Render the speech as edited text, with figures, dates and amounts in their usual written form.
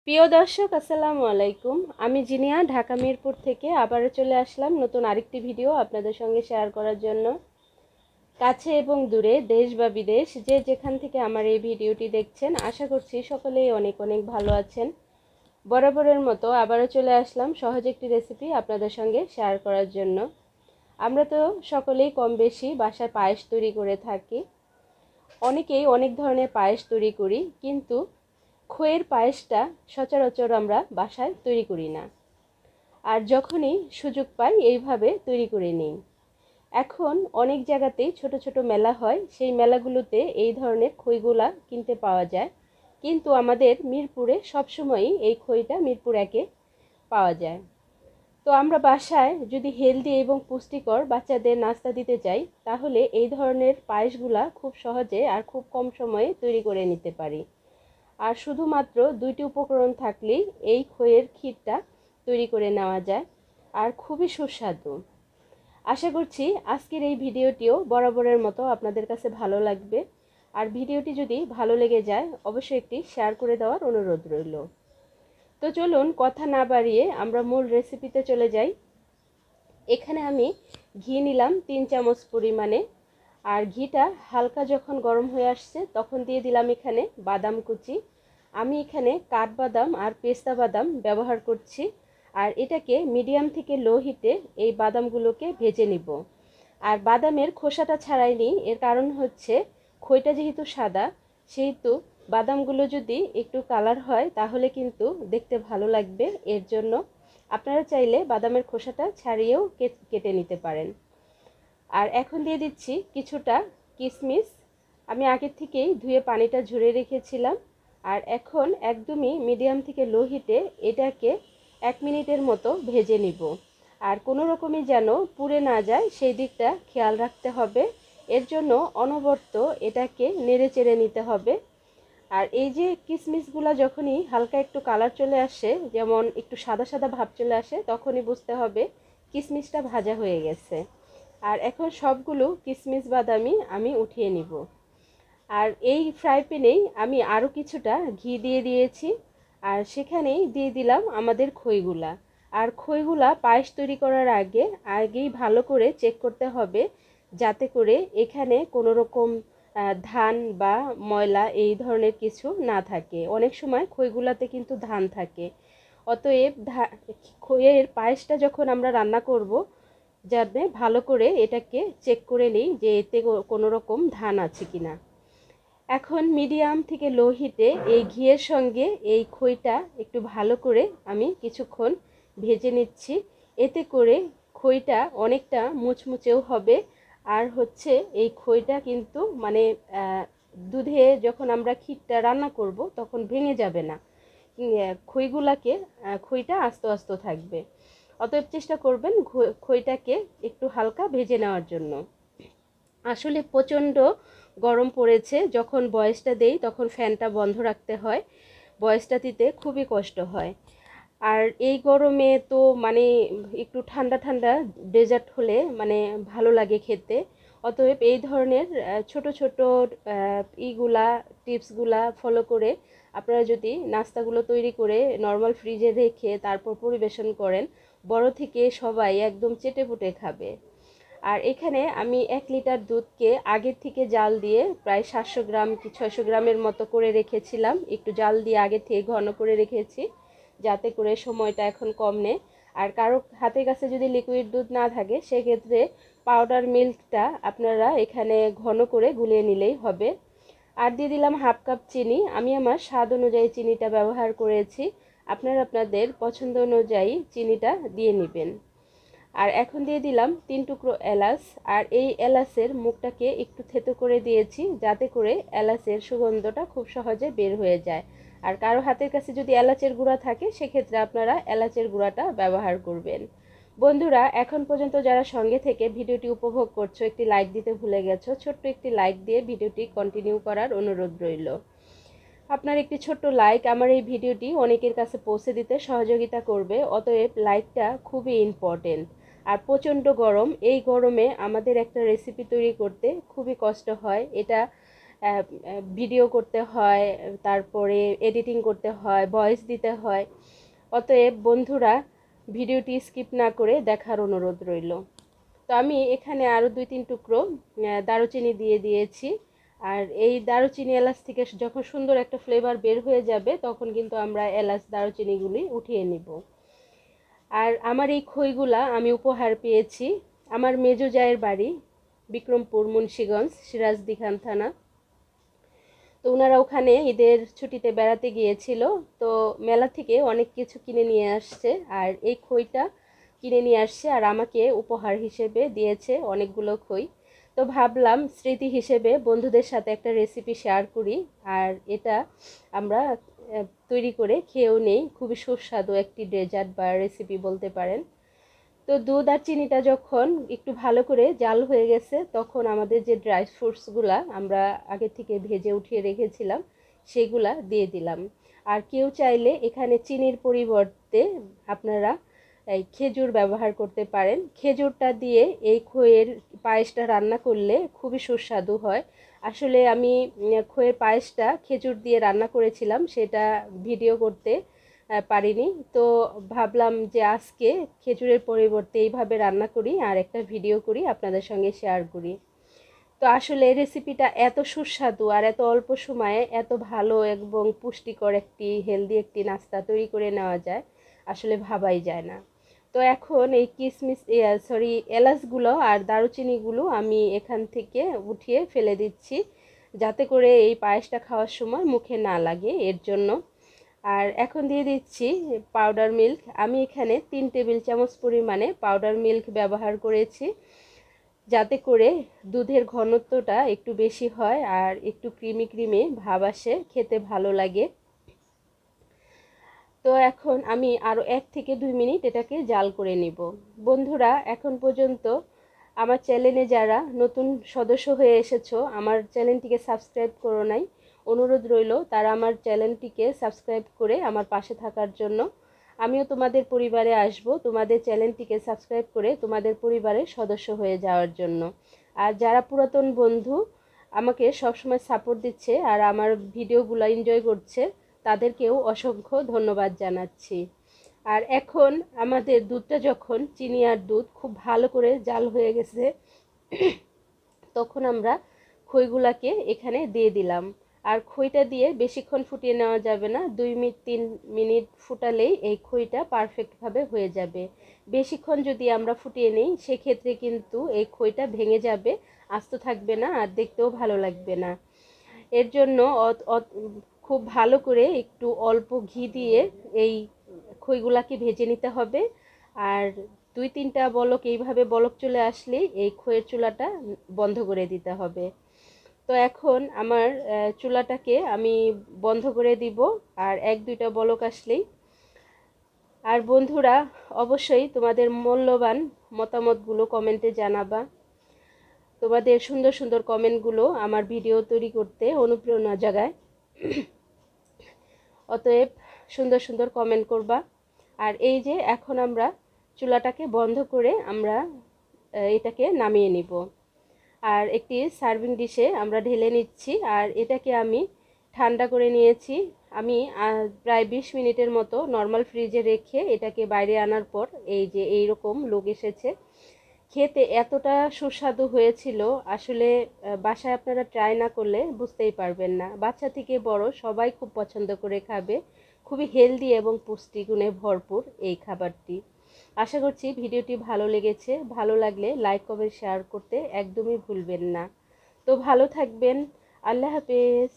প্রিয় দর্শক আসসালামু আলাইকুম। আমি জিনিয়া ঢাকা মিরপুর থেকে আবারও চলে আসলাম নতুন আরেকটি ভিডিও আপনাদের সঙ্গে শেয়ার করার জন্য। কাছে এবং দূরে, দেশ বা বিদেশ, যে যেখান থেকে আমার এই ভিডিওটি দেখছেন, আশা করছি সকলেই অনেক অনেক ভালো আছেন। বরাবরের মতো আবারও চলে আসলাম সহজ একটি রেসিপি আপনাদের সঙ্গে শেয়ার করার জন্য। আমরা তো সকলেই কম বেশি বাসায় পায়েস তৈরি করে থাকি। অনেকেই অনেক ধরনের পায়েস তৈরি করি, কিন্তু খইয়ের পায়েসটা সচরাচর আমরা বাসায় তৈরি করি না। আর যখনই সুযোগ পাই এইভাবে তৈরি করে নিই। এখন অনেক জায়গাতেই ছোট ছোট মেলা হয়, সেই মেলাগুলোতে এই ধরনের খইগুলা কিনতে পাওয়া যায়, কিন্তু আমাদের মিরপুরে সবসময়ই এই খইটা মিরপুর একে পাওয়া যায়। তো আমরা বাসায় যদি হেলদি এবং পুষ্টিকর বাচ্চাদের নাস্তা দিতে চাই, তাহলে এই ধরনের পায়েসগুলা খুব সহজে আর খুব কম সময়ে তৈরি করে নিতে পারি। আর শুধুমাত্র দুইটি উপকরণ থাকলেই এই খইয়ের ক্ষীরটা তৈরি করে নেওয়া যায়, আর খুবই সুস্বাদু। আশা করছি আজকের এই ভিডিওটিও বরাবরের মতো আপনাদের কাছে ভালো লাগবে। আর ভিডিওটি যদি ভালো লেগে যায়, অবশ্যই একটি শেয়ার করে দেওয়ার অনুরোধ রইল। তো চলুন কথা না বাড়িয়ে আমরা মূল রেসিপিতে চলে যাই। এখানে আমি ঘি নিলাম 3 চামচ পরিমাণে। আর ঘিটা হালকা যখন গরম হয়ে আসছে, তখন দিয়ে দিলাম এখানে বাদাম কুচি। আমি এখানে কাঠবাদাম আর পেস্তা বাদাম ব্যবহার করছি। আর এটাকে মিডিয়াম থেকে লো হিটে এই বাদামগুলোকে ভেজে নিব। আর বাদামের খোসাটা ছাড়াই নিই, এর কারণ হচ্ছে খইটা যেহেতু সাদা, সেহেতু বাদামগুলো যদি একটু কালার হয় তাহলে কিন্তু দেখতে ভালো লাগবে। এর জন্য আপনারা চাইলে বাদামের খোসাটা ছাড়িয়েও কেটে নিতে পারেন। আর এখন দিয়ে দিচ্ছি কিছুটা কিশমিশ। আমি আগের থেকেই ধুয়ে পানিটা ঝরিয়ে রেখেছিলাম। আর এখন একদমই মিডিয়াম থেকে লো হিটে এটাকে 1 মিনিটের মতো ভেজে নিব। আর কোনো রকমই যেন পুড়ে না যায় সেই দিকটা খেয়াল রাখতে হবে। এর জন্য অনবরত এটাকে নেড়ে চেড়ে নিতে হবে। আর এই যে কিশমিশগুলো যখনই হালকা একটু কালার চলে আসে, যেমন একটু সাদা সাদা ভাব চলে আসে, তখনই বুঝতে হবে কিশমিশটা ভাজা হয়ে গেছে। আর এখন সবগুলো কিশমিশ বাদামি আমি উঠিয়ে নিব। আর এই ফ্রাই প্যানেই আমি আরও কিছুটা ঘি দিয়ে দিয়েছি। আর সেখানেই দিয়ে দিলাম আমাদের খইগুলা। আর খইগুলা পায়েস তৈরি করার আগেই ভালো করে চেক করতে হবে, যাতে করে এখানে কোনো রকম ধান বা ময়লা এই ধরনের কিছু না থাকে। অনেক সময় খইগুলাতে কিন্তু ধান থাকে। অতএব খইয়ের পায়েসটা যখন আমরা রান্না করব, যাতে ভালো করে এটাকে চেক করে নিই যে এতে কোনো রকম ধান আছে কিনা। এখন মিডিয়াম থেকে লো হিটে এই ঘিয়ের সঙ্গে এই খইটা একটু ভালো করে আমি কিছুক্ষণ ভেজে নিচ্ছি। এতে করে খইটা অনেকটা মুচমুচেও হবে। আর হচ্ছে এই খইটা কিন্তু মানে দুধে যখন আমরা ক্ষীরটা রান্না করব তখন ভেঙে যাবে না। খইটা আস্ত আস্ত থাকবে। অতএব চেষ্টা করবেন খইটাকে একটু হালকা ভেজে নেওয়ার জন্য। আসলে প্রচণ্ড গরম পড়েছে, যখন বয়েসটা দেই তখন ফ্যানটা বন্ধ রাখতে হয়। বয়েসটা দিতে খুবই কষ্ট হয়। আর এই গরমে তো মানে একটু ঠান্ডা ঠান্ডা ডেজার্ট হলে মানে ভালো লাগে খেতে। অতএব এই ধরনের ছোট ছোট টিপসগুলা ফলো করে আপনারা যদি নাস্তাগুলো তৈরি করে নর্মাল ফ্রিজে রেখে তারপর পরিবেশন করেন, বড় থেকে সবাই একদম চেটেপুটে খাবে। আর এখানে আমি 1 লিটার দুধকে আগের থেকে জাল দিয়ে প্রায় 700 গ্রাম কি 600 গ্রামের মতো করে রেখেছিলাম। একটু জাল দিয়ে আগে থেকে ঘন করে রেখেছি, যাতে করে সময়টা এখন কম নেয়। আর কারো হাতের কাছে যদি লিকুইড দুধ না থাকে, সেক্ষেত্রে পাউডার মিল্কটা আপনারা এখানে ঘন করে গুলিয়ে নিলেই হবে। আর দিয়ে দিলাম হাফ কাপ চিনি। আমি আমার স্বাদ অনুযায়ী চিনিটা ব্যবহার করেছি, আপনারা আপনাদের পছন্দ অনুযায়ী চিনিটা দিয়ে নেবেন। আর এখন দিয়ে দিলাম 3 টুকরো এলাচ। আর এই এলাচের মুখটাকে একটু থেতো করে দিয়েছি, যাতে করে এলাচের সুগন্ধটা খুব সহজে বের হয়ে যায়। আর কারো হাতের কাছে যদি এলাচের গুঁড়া থাকে, সেক্ষেত্রে আপনারা এলাচের গুঁড়াটা ব্যবহার করবেন। বন্ধুরা, এখন পর্যন্ত যারা সঙ্গে থেকে ভিডিওটি উপভোগ করছো, একটি লাইক দিতে ভুলে গেছো। ছোট্ট একটি লাইক দিয়ে ভিডিওটি কন্টিনিউ করার অনুরোধ রইল। আপনার একটি ছোট্ট লাইক আমার এই ভিডিওটি অনেকের কাছে পৌঁছে দিতে সহযোগিতা করবে। অতএব লাইকটা খুবই ইম্পর্টেন্ট। আর প্রচণ্ড গরম, এই গরমে আমাদের একটা রেসিপি তৈরি করতে খুবই কষ্ট হয়। এটা ভিডিও করতে হয়, তারপরে এডিটিং করতে হয়, ভয়েস দিতে হয়। অতএব বন্ধুরা ভিডিওটি স্কিপ না করে দেখার অনুরোধ রইল। তো আমি এখানে আরও 2-3 টুকরো দারুচিনি দিয়ে দিয়েছি। আর এই দারুচিনি এলাচ থেকে যখন সুন্দর একটা ফ্লেভার বের হয়ে যাবে তখন কিন্তু আমরা এলাচ দারুচিনিগুলি উঠিয়ে নিব। আর আমার এই খইগুলা আমি উপহার পেয়েছি আমার মেজো জায়ের বাড়ি বিক্রমপুর, মুন্সিগঞ্জ, সিরাজদি খান থানা। তো ওনারা ওখানে ঈদের ছুটিতে বেড়াতে গিয়েছিল, তো মেলা থেকে অনেক কিছু কিনে নিয়ে আসছে। আর এই খইটা কিনে নিয়ে আসছে আর আমাকে উপহার হিসেবে দিয়েছে অনেকগুলো খই। তো ভাবলাম স্মৃতি হিসেবে বন্ধুদের সাথে একটা রেসিপি শেয়ার করি। আর এটা আমরা তৈরি করে খেয়েও নেই। খুবই সুস্বাদু একটি ডেজার্ট বা রেসিপি বলতে পারেন। তো দুধ আর চিনিটা যখন একটু ভালো করে জাল হয়ে গেছে তখন আমাদের যে ড্রাই ফ্রুটসগুলা আমরা আগে থেকে ভেজে উঠিয়ে রেখেছিলাম সেগুলা দিয়ে দিলাম। আর কেউ চাইলে এখানে চিনির পরিবর্তে আপনারা এই খেজুর ব্যবহার করতে পারেন। খেজুরটা দিয়ে এই খইয়ের পায়েসটা রান্না করলে খুবই সুস্বাদু হয়। আসলে আমি খইয়ের পায়েসটা খেজুর দিয়ে রান্না করেছিলাম, সেটা ভিডিও করতে পারিনি। তো ভাবলাম যে আজকে খেজুরের পরিবর্তে এইভাবে রান্না করি আর একটা ভিডিও করি আপনাদের সঙ্গে শেয়ার করি। তো আসলে রেসিপিটা এত সুস্বাদু আর এত অল্প সময়ে এত ভালো এবং পুষ্টিকর একটি হেলদি একটি নাস্তা তৈরি করে নেওয়া যায়, আসলে ভাবাই যায় না। তো এখন এই কিশমিশ এলাচগুলো আর দারুচিনিগুলো আমি এখান থেকে উঠিয়ে ফেলে দিচ্ছি, যাতে করে এই পায়েসটা খাওয়ার সময় মুখে না লাগে, এর জন্য। আর এখন দিয়ে দিচ্ছি পাউডার মিল্ক। আমি এখানে 3 টেবিল চামচ পরিমাণে পাউডার মিল্ক ব্যবহার করেছি, যাতে করে দুধের ঘনত্বটা একটু বেশি হয় আর একটু ক্রিমি ক্রিমি ভাব আসে, খেতে ভালো লাগে। তো এখন আমি আরও 1 থেকে 2 মিনিট এটাকে জাল করে নিব। বন্ধুরা এখন পর্যন্ত আমার চ্যানেলে যারা নতুন সদস্য হয়ে এসেছো, আমার চ্যানেলটিকে সাবস্ক্রাইব করো নাই, অনুরোধ রইল তারা আমার চ্যানেলটিকে সাবস্ক্রাইব করে আমার পাশে থাকার জন্য। আমিও তোমাদের পরিবারে আসব তোমাদের চ্যানেলটিকে সাবস্ক্রাইব করে তোমাদের পরিবারের সদস্য হয়ে যাওয়ার জন্য। আর যারা পুরাতন বন্ধু আমাকে সবসময় সাপোর্ট দিচ্ছে আর আমার ভিডিওগুলো এনজয় করছে, তাদেরকেও অসংখ্য ধন্যবাদ জানাচ্ছি। আর এখন আমাদের দুধটা যখন চিনি আর দুধ খুব ভালো করে জাল হয়ে গেছে তখন আমরা খইগুলাকে এখানে দিয়ে দিলাম। আর খইটা দিয়ে বেশিক্ষণ ফুটিয়ে নেওয়া যাবে না, 2-3 মিনিট ফুটালেই এই খইটা পারফেক্টভাবে হয়ে যাবে। বেশিক্ষণ যদি আমরা ফুটিয়ে নিই সেক্ষেত্রে কিন্তু এই খইটা ভেঙে যাবে, আস্ত থাকবে না আর দেখতেও ভালো লাগবে না। এর জন্য খুব ভালো করে একটু অল্প ঘি দিয়ে এই খইগুলাকে ভেজে নিতে হবে। আর 2-3টা বলক এইভাবে বলক চলে আসলে এই খইয়ের চুলাটা বন্ধ করে দিতে হবে। তো এখন আমার চুলাটাকে আমি বন্ধ করে দিব আর 1-2টা বলক আসলেই। আর বন্ধুরা অবশ্যই তোমাদের মূল্যবান মতামতগুলো কমেন্টে জানাবা। তোমাদের সুন্দর সুন্দর কমেন্টগুলো আমার ভিডিও তৈরি করতে অনুপ্রেরণা জাগায়। অতএব সুন্দর সুন্দর কমেন্ট করবা। আর এই যে এখন আমরা চুলাটাকে বন্ধ করে আমরা এটাকে নামিয়ে নিব আর একটি সার্ভিং ডিশে আমরা ঢেলে নিচ্ছি। আর এটাকে আমি ঠান্ডা করে নিয়েছি। আমি প্রায় 20 মিনিটের মতো নর্মাল ফ্রিজে রেখে এটাকে বাইরে আনার পর এই যে এইরকম লুক এসেছে। খেতে এতটা সুস্বাদু হয়েছিল, আসলে বাসায় আপনারা ট্রাই না করলে বুঝতেই পারবেন না। বাচ্চা থেকে বড় সবাই খুব পছন্দ করে খাবে। খুবই হেলদি এবং পুষ্টিগুণে ভরপুর এই খাবারটি। আশা করছি ভিডিওটি ভালো লেগেছে। ভালো লাগলে লাইক কমেন্ট শেয়ার করতে একদমই ভুলবেন না। তো ভালো থাকবেন। আল্লাহ হাফেজ।